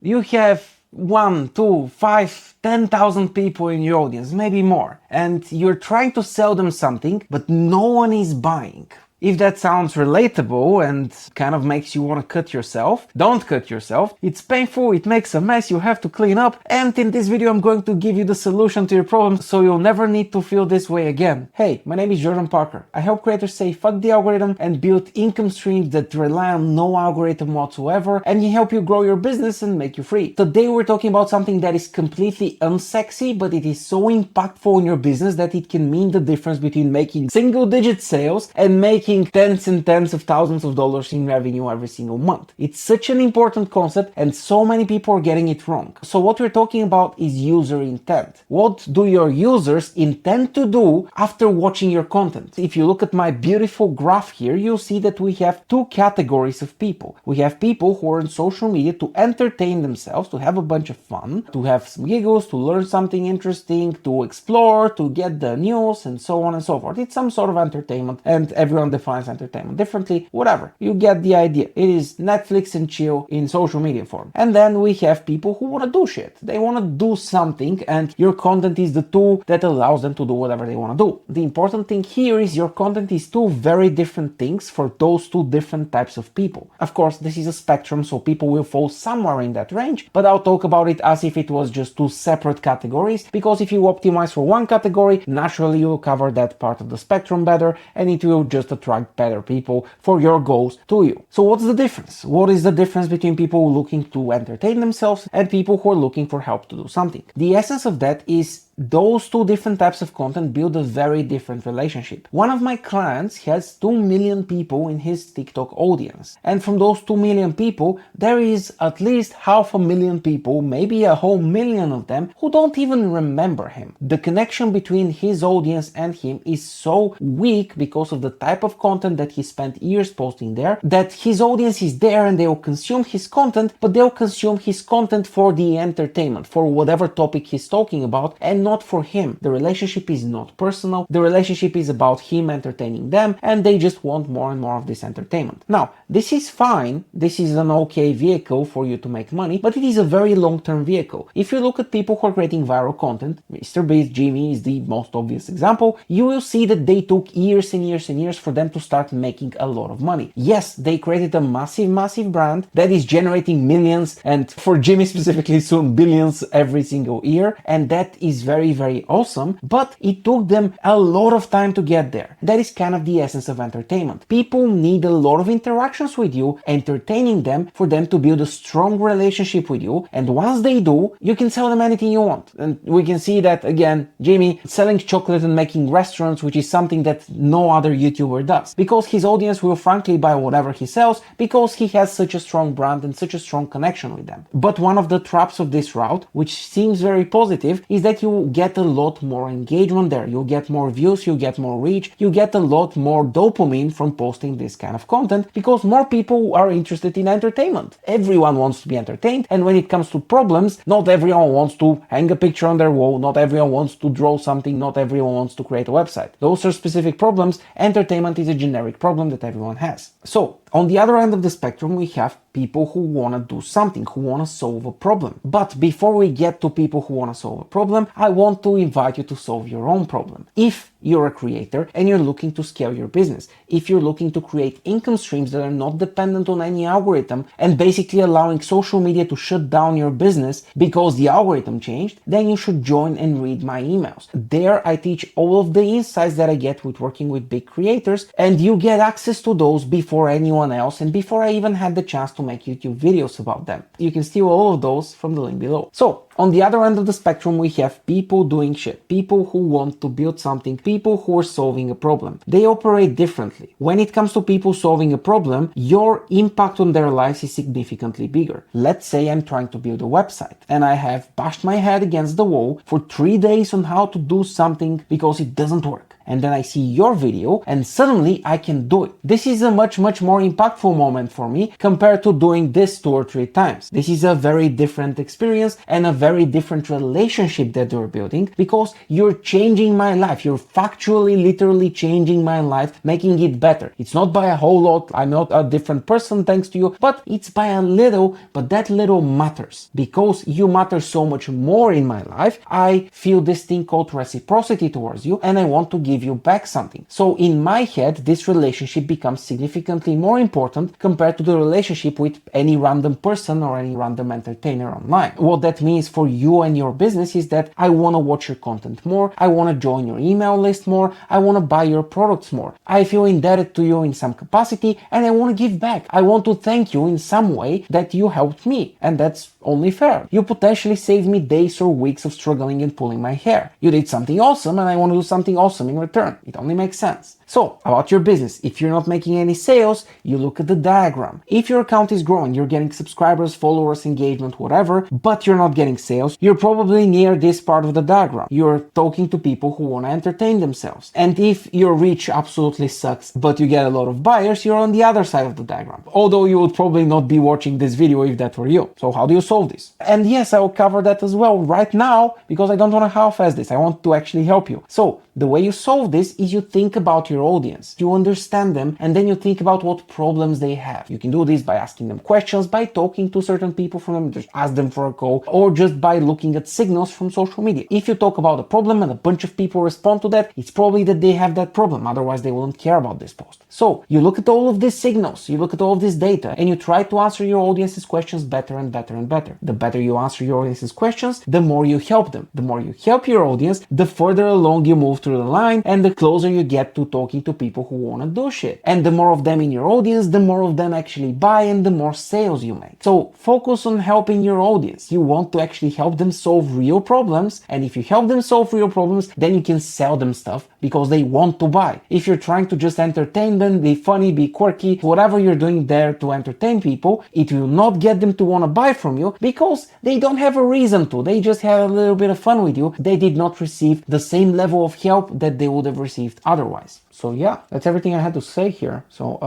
You have 1, 2, 5, 10,000 people in your audience, maybe more, and you're trying to sell them something, but no one is buying. If that sounds relatable and kind of makes you want to cut yourself, don't cut yourself. It's painful, it makes a mess, you have to clean up, and in this video I'm going to give you the solution to your problem so you'll never need to feel this way again. Hey, my name is Jordan Parker. I help creators say fuck the algorithm and build income streams that rely on no algorithm whatsoever, and help you grow your business and make you free. Today we're talking about something that is completely unsexy, but it is so impactful in your business that it can mean the difference between making single-digit sales and making tens and tens of thousands of dollars in revenue every single month. It's such an important concept and so many people are getting it wrong. So what we're talking about is user intent. What do your users intend to do after watching your content? If you look at my beautiful graph here, you'll see that we have two categories of people. We have people who are on social media to entertain themselves, to have a bunch of fun, to have some giggles, to learn something interesting, to explore, to get the news, and so on and so forth. It's some sort of entertainment, and everyone defines entertainment differently. Whatever, you get the idea. It is Netflix and chill in social media form. And then we have people who want to do shit. They want to do something, and your content is the tool that allows them to do whatever they want to do. The important thing here is your content is two very different things for those two different types of people. Of course, this is a spectrum, so people will fall somewhere in that range, but I'll talk about it as if it was just two separate categories, because if you optimize for one category, naturally you will cover that part of the spectrum better, and it will just attract better people for your goals to you. So what's the difference? What is the difference between people looking to entertain themselves and people who are looking for help to do something? The essence of that is those two different types of content build a very different relationship. One of my clients has 2 million people in his TikTok audience. And from those 2 million people, there is at least 500,000 people, maybe a whole million of them, who don't even remember him. The connection between his audience and him is so weak because of the type of content that he spent years posting there, that his audience is there and they will consume his content, but they'll consume his content for the entertainment, for whatever topic he's talking about, and not for him. The relationship is not personal. The relationship is about him entertaining them, and they just want more and more of this entertainment. Now, this is fine. This is an okay vehicle for you to make money, but it is a very long-term vehicle. If you look at people who are creating viral content, Mr. Beast, Jimmy is the most obvious example, you will see that they took years and years and years for them to start making a lot of money. Yes, they created a massive brand that is generating millions, and for Jimmy specifically soon billions every single year, and that is very awesome, but it took them a lot of time to get there. That is kind of the essence of entertainment. People need a lot of interactions with you, entertaining them, for them to build a strong relationship with you, and once they do, you can sell them anything you want. And we can see that again, Jimmy selling chocolate and making restaurants, which is something that no other YouTuber does, because his audience will frankly buy whatever he sells because he has such a strong brand and such a strong connection with them. But one of the traps of this route, which seems very positive, is that you get a lot more engagement there. You'll get more views, you get more reach, you get a lot more dopamine from posting this kind of content because more people are interested in entertainment. Everyone wants to be entertained, and when it comes to problems, not everyone wants to hang a picture on their wall, not everyone wants to draw something, not everyone wants to create a website. Those are specific problems. Entertainment is a generic problem that everyone has. So, on the other end of the spectrum, we have people who want to do something, who want to solve a problem. But before we get to people who want to solve a problem, I want to invite you to solve your own problem. If you're a creator and you're looking to scale your business, if you're looking to create income streams that are not dependent on any algorithm and basically allowing social media to shut down your business because the algorithm changed, then you should join and read my emails. There I teach all of the insights that I get with working with big creators, and you get access to those before anyone else and before I even had the chance to make YouTube videos about them. You can steal all of those from the link below. So, on the other end of the spectrum, we have people doing shit, people who want to build something, people who are solving a problem. They operate differently. When it comes to people solving a problem, your impact on their lives is significantly bigger. Let's say I'm trying to build a website and I have bashed my head against the wall for 3 days on how to do something because it doesn't work. and then I see your video and suddenly I can do it. This is a much more impactful moment for me compared to doing this 2 or 3 times. This is a very different experience and a very different relationship that you're building, because you're changing my life. You're factually, literally changing my life, making it better. It's not by a whole lot. I'm not a different person thanks to you, but it's by a little, but that little matters because you matter so much more in my life. I feel this thing called reciprocity towards you and I want to give you back something. So in my head, this relationship becomes significantly more important compared to the relationship with any random person or any random entertainer online. What that means for you and your business is that I want to watch your content more, I want to join your email list more, I want to buy your products more. I feel indebted to you in some capacity and I want to give back. I want to thank you in some way that you helped me, and that's only fair. You potentially saved me days or weeks of struggling and pulling my hair. You did something awesome and I want to do something awesome in return. It only makes sense. So, about your business, if you're not making any sales, you look at the diagram. If your account is growing, you're getting subscribers, followers, engagement, whatever, but you're not getting sales, you're probably near this part of the diagram. You're talking to people who want to entertain themselves. And if your reach absolutely sucks, but you get a lot of buyers, you're on the other side of the diagram. Although you would probably not be watching this video if that were you. So how do you solve this? And yes, I will cover that as well right now because I don't want to half-ass this. I want to actually help you. So the way you solve this is you think about your audience, you understand them, and then you think about what problems they have. You can do this by asking them questions, by talking to certain people from them, just ask them for a call, or just by looking at signals from social media. If you talk about a problem and a bunch of people respond to that, it's probably that they have that problem, otherwise they wouldn't care about this post. So you look at all of these signals, you look at all of this data, and you try to answer your audience's questions better and better and better. The better you answer your audience's questions, the more you help them. The more you help your audience, the further along you move through the line and the closer you get to talking to people who want to do shit. And the more of them in your audience, the more of them actually buy and the more sales you make. So focus on helping your audience. You want to actually help them solve real problems, and if you help them solve real problems, then you can sell them stuff because they want to buy. If you're trying to just entertain them, be funny, be quirky, whatever you're doing there to entertain people, it will not get them to want to buy from you because they don't have a reason to. They just have a little bit of fun with you. They did not receive the same level of help that they would have received otherwise. So yeah, that's everything I had to say here. So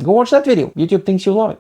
go watch that video. YouTube thinks you'll love it.